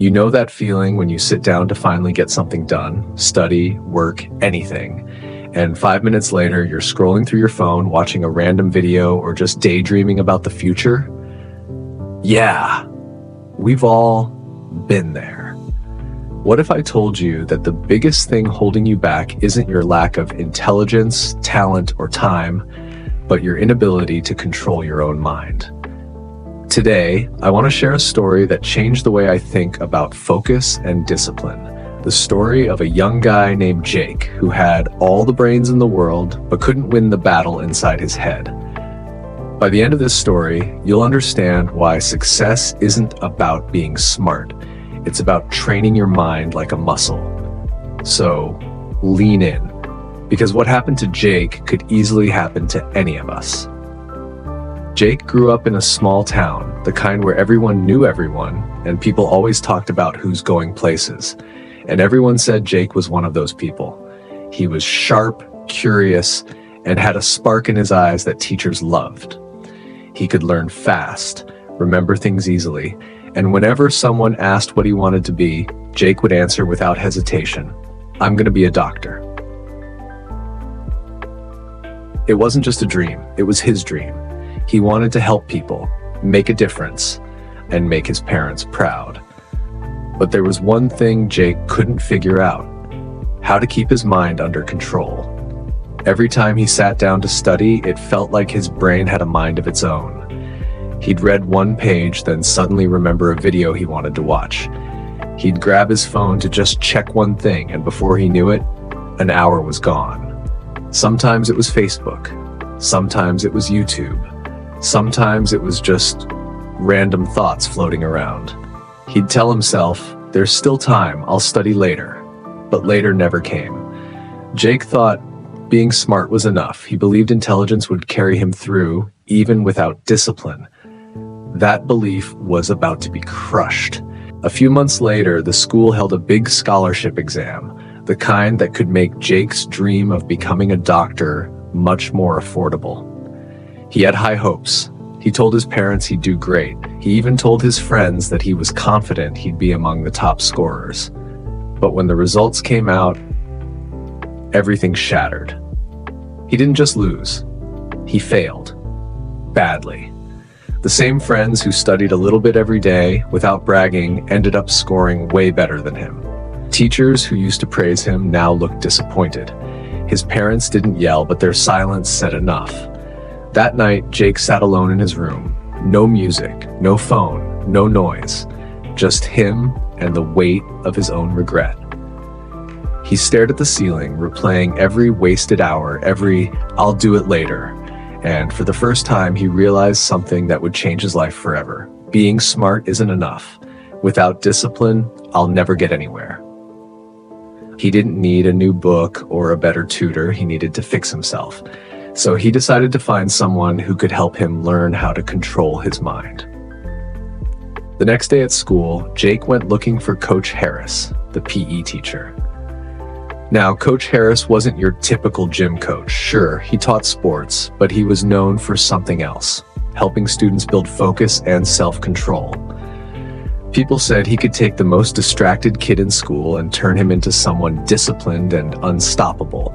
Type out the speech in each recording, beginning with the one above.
You know that feeling when you sit down to finally get something done, study, work, anything, and 5 minutes later you're scrolling through your phone, watching a random video, or just daydreaming about the future? Yeah, we've all been there. What if I told you that the biggest thing holding you back isn't your lack of intelligence, talent, or time, but your inability to control your own mind? Today, I want to share a story that changed the way I think about focus and discipline. The story of a young guy named Jake who had all the brains in the world but couldn't win the battle inside his head. By the end of this story, you'll understand why success isn't about being smart. It's about training your mind like a muscle. So, lean in, because what happened to Jake could easily happen to any of us. Jake grew up in a small town, the kind where everyone knew everyone, and people always talked about who's going places. And everyone said Jake was one of those people. He was sharp, curious, and had a spark in his eyes that teachers loved. He could learn fast, remember things easily, and whenever someone asked what he wanted to be, Jake would answer without hesitation, "I'm going to be a doctor." It wasn't just a dream, it was his dream. He wanted to help people, make a difference, and make his parents proud. But there was one thing Jake couldn't figure out: how to keep his mind under control. Every time he sat down to study, it felt like his brain had a mind of its own. He'd read one page, then suddenly remember a video he wanted to watch. He'd grab his phone to just check one thing, and before he knew it, an hour was gone. Sometimes it was Facebook. Sometimes it was YouTube. Sometimes it was just random thoughts floating around. He'd tell himself, "There's still time, I'll study later." But later never came. Jake thought being smart was enough. He believed intelligence would carry him through, even without discipline. That belief was about to be crushed. A few months later, the school held a big scholarship exam, the kind that could make Jake's dream of becoming a doctor much more affordable. He had high hopes. He told his parents he'd do great. He even told his friends that he was confident he'd be among the top scorers. But when the results came out, everything shattered. He didn't just lose. He failed. Badly. The same friends who studied a little bit every day, without bragging, ended up scoring way better than him. Teachers who used to praise him now looked disappointed. His parents didn't yell, but their silence said enough. That night, Jake sat alone in his room. No music, no phone, no noise. Just him and the weight of his own regret. He stared at the ceiling, replaying every wasted hour, every "I'll do it later." And for the first time, he realized something that would change his life forever. Being smart isn't enough. Without discipline, I'll never get anywhere. He didn't need a new book or a better tutor. He needed to fix himself. So he decided to find someone who could help him learn how to control his mind. The next day at school, Jake went looking for Coach Harris, the PE teacher. Now, Coach Harris wasn't your typical gym coach. Sure, he taught sports, but he was known for something else, helping students build focus and self-control. People said he could take the most distracted kid in school and turn him into someone disciplined and unstoppable.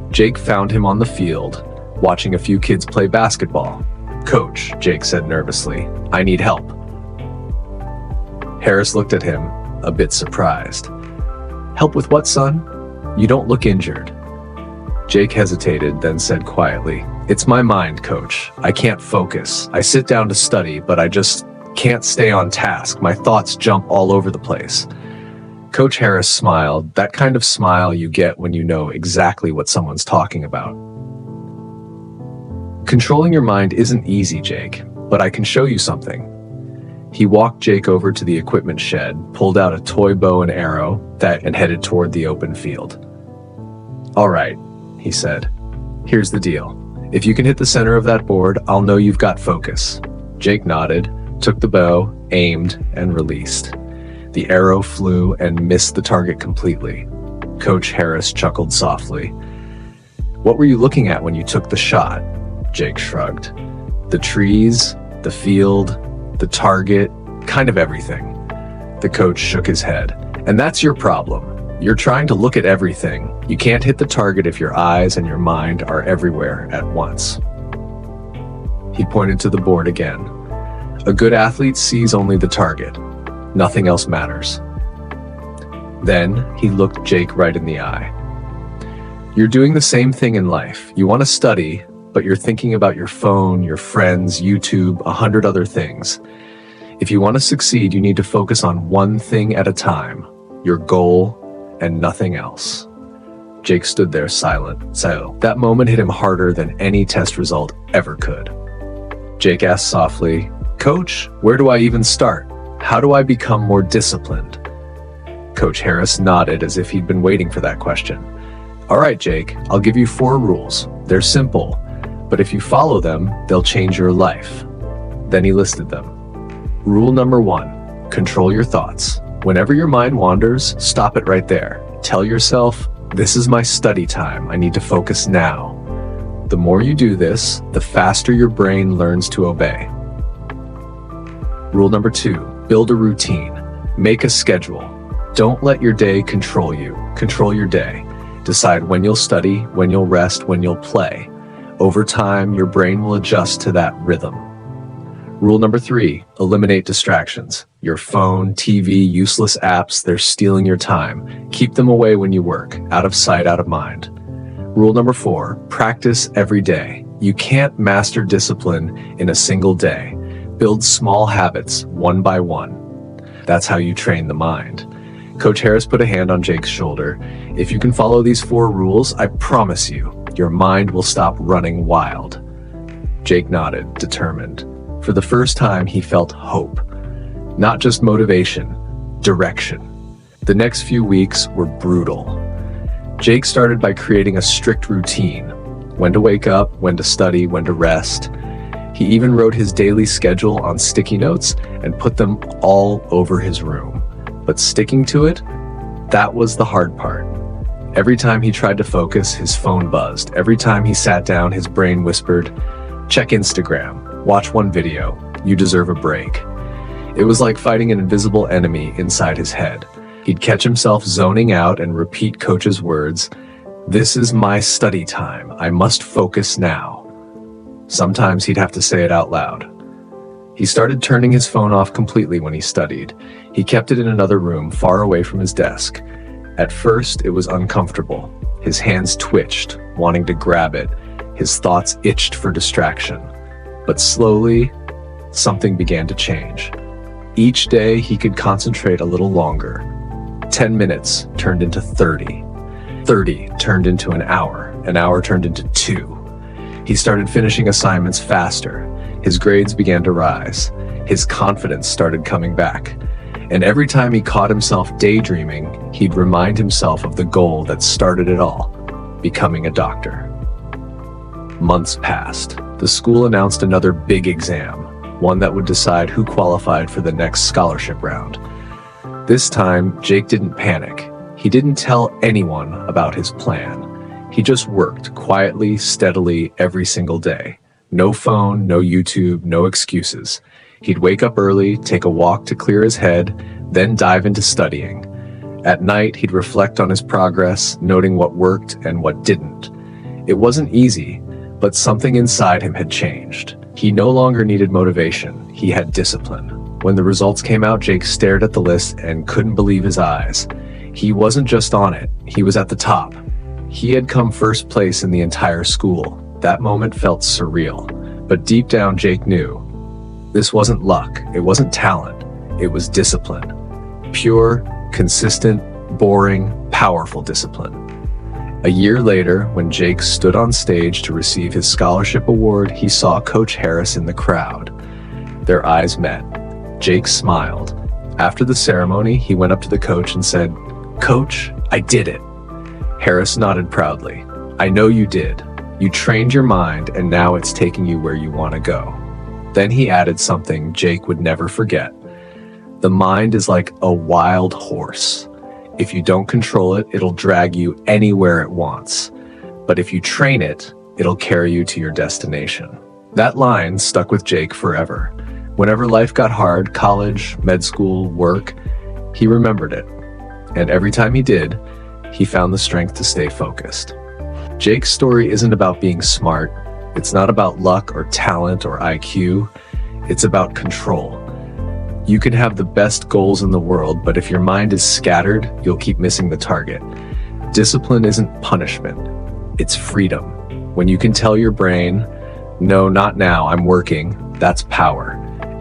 Jake found him on the field, watching a few kids play basketball. "Coach," Jake said nervously, "I need help." Harris looked at him, a bit surprised. "Help with what, son? You don't look injured." Jake hesitated, then said quietly, "It's my mind, Coach. I can't focus. I sit down to study, but I just can't stay on task. My thoughts jump all over the place." Coach Harris smiled, that kind of smile you get when you know exactly what someone's talking about. "Controlling your mind isn't easy, Jake, but I can show you something." He walked Jake over to the equipment shed, pulled out a toy bow and arrow, and headed toward the open field. "All right," he said. "Here's the deal. If you can hit the center of that board, I'll know you've got focus." Jake nodded, took the bow, aimed, and released. The arrow flew and missed the target completely. Coach Harris chuckled softly. "What were you looking at when you took the shot?" Jake shrugged. "The trees, the field, the target, kind of everything. The coach shook his head. And that's your problem. You're trying to look at everything. You can't hit the target if your eyes and your mind are everywhere at once. He pointed to the board again. A good athlete sees only the target. Nothing else matters. Then he looked Jake right in the eye. You're doing the same thing in life. You want to study, but you're thinking about your phone, your friends, YouTube, 100 other things. If you want to succeed, you need to focus on one thing at a time, your goal, and nothing else. Jake stood there silent. That moment hit him harder than any test result ever could. Jake asked softly, "Coach, where do I even start? How do I become more disciplined?" Coach Harris nodded as if he'd been waiting for that question. "All right, Jake, I'll give you 4 rules. They're simple, but if you follow them, they'll change your life." Then he listed them. Rule number 1, control your thoughts. Whenever your mind wanders, stop it right there. Tell yourself, this is my study time. I need to focus now. The more you do this, the faster your brain learns to obey. Rule number 2, build a routine. Make a schedule. Don't let your day control you. Control your day. Decide when you'll study, when you'll rest, when you'll play. Over time, your brain will adjust to that rhythm. Rule number 3, eliminate distractions. Your phone, TV, useless apps, they're stealing your time. Keep them away when you work, out of sight, out of mind. Rule number 4, practice every day. You can't master discipline in a single day. Build small habits, one by one. That's how you train the mind. Coach Harris put a hand on Jake's shoulder. If you can follow these 4 rules, I promise you, your mind will stop running wild. Jake nodded, determined. For the first time, he felt hope. Not just motivation, direction. The next few weeks were brutal. Jake started by creating a strict routine. When to wake up, when to study, when to rest. He even wrote his daily schedule on sticky notes and put them all over his room. But sticking to it, that was the hard part. Every time he tried to focus, his phone buzzed. Every time he sat down, his brain whispered, "Check Instagram. Watch one video. You deserve a break." It was like fighting an invisible enemy inside his head. He'd catch himself zoning out and repeat Coach's words, "This is my study time. I must focus now." Sometimes he'd have to say it out loud. He started turning his phone off completely when he studied. He kept it in another room, far away from his desk. At first, it was uncomfortable. His hands twitched, wanting to grab it. His thoughts itched for distraction. But slowly, something began to change. Each day, he could concentrate a little longer. 10 minutes turned into 30. 30 turned into an hour turned into 2. He started finishing assignments faster. His grades began to rise. His confidence started coming back. And every time he caught himself daydreaming, he'd remind himself of the goal that started it all, becoming a doctor. Months passed. The school announced another big exam, one that would decide who qualified for the next scholarship round. This time, Jake didn't panic. He didn't tell anyone about his plan. He just worked quietly, steadily, every single day. No phone, no YouTube, no excuses. He'd wake up early, take a walk to clear his head, then dive into studying. At night, he'd reflect on his progress, noting what worked and what didn't. It wasn't easy, but something inside him had changed. He no longer needed motivation, he had discipline. When the results came out, Jake stared at the list and couldn't believe his eyes. He wasn't just on it, he was at the top. He had come first place in the entire school. That moment felt surreal, but deep down Jake knew. This wasn't luck, it wasn't talent, it was discipline. Pure, consistent, boring, powerful discipline. A year later, when Jake stood on stage to receive his scholarship award, he saw Coach Harris in the crowd. Their eyes met. Jake smiled. After the ceremony, he went up to the coach and said, "Coach, I did it." Harris nodded proudly. "I know you did. You trained your mind, and now it's taking you where you want to go." Then he added something Jake would never forget. The mind is like a wild horse. If you don't control it, it'll drag you anywhere it wants. But if you train it, it'll carry you to your destination. That line stuck with Jake forever. Whenever life got hard, college, med school, work, He remembered it, and every time he did, he found the strength to stay focused. Jake's story isn't about being smart. It's not about luck or talent or IQ. It's about control. You can have the best goals in the world, but if your mind is scattered, you'll keep missing the target. Discipline isn't punishment. It's freedom. When you can tell your brain, no, not now, I'm working, that's power.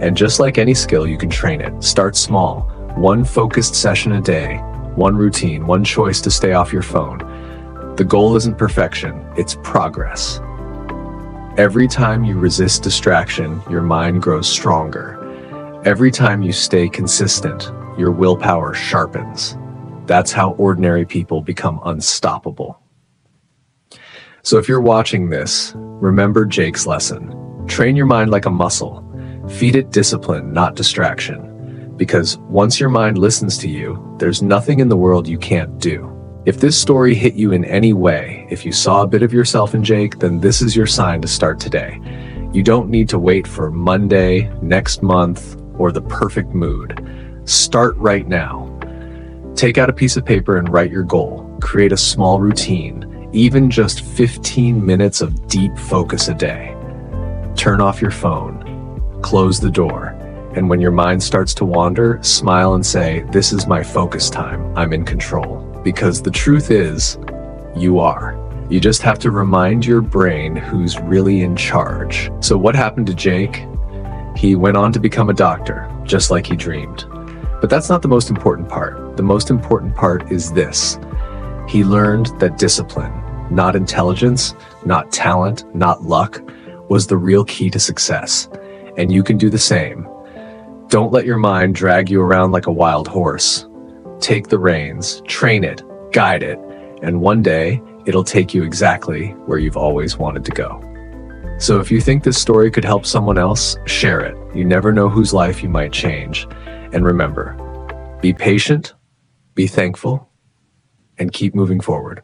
And just like any skill, you can train it. Start small. One focused session a day, one routine, one choice to stay off your phone. The goal isn't perfection, it's progress. Every time you resist distraction, your mind grows stronger. Every time you stay consistent, your willpower sharpens. That's how ordinary people become unstoppable. So if you're watching this, remember Jake's lesson. Train your mind like a muscle. Feed it discipline, not distraction. Because once your mind listens to you, there's nothing in the world you can't do. If this story hit you in any way, if you saw a bit of yourself in Jake, then this is your sign to start today. You don't need to wait for Monday, next month, or the perfect mood. Start right now. Take out a piece of paper and write your goal. Create a small routine, even just 15 minutes of deep focus a day. Turn off your phone, close the door, and when your mind starts to wander, smile and say, "This is my focus time, I'm in control." Because the truth is, you are. You just have to remind your brain who's really in charge. So what happened to Jake? He went on to become a doctor, just like he dreamed. But that's not the most important part. The most important part is this. He learned that discipline, not intelligence, not talent, not luck, was the real key to success. And you can do the same. Don't let your mind drag you around like a wild horse. Take the reins, train it, guide it, and one day it'll take you exactly where you've always wanted to go. So if you think this story could help someone else, share it. You never know whose life you might change. And remember, be patient, be thankful, and keep moving forward.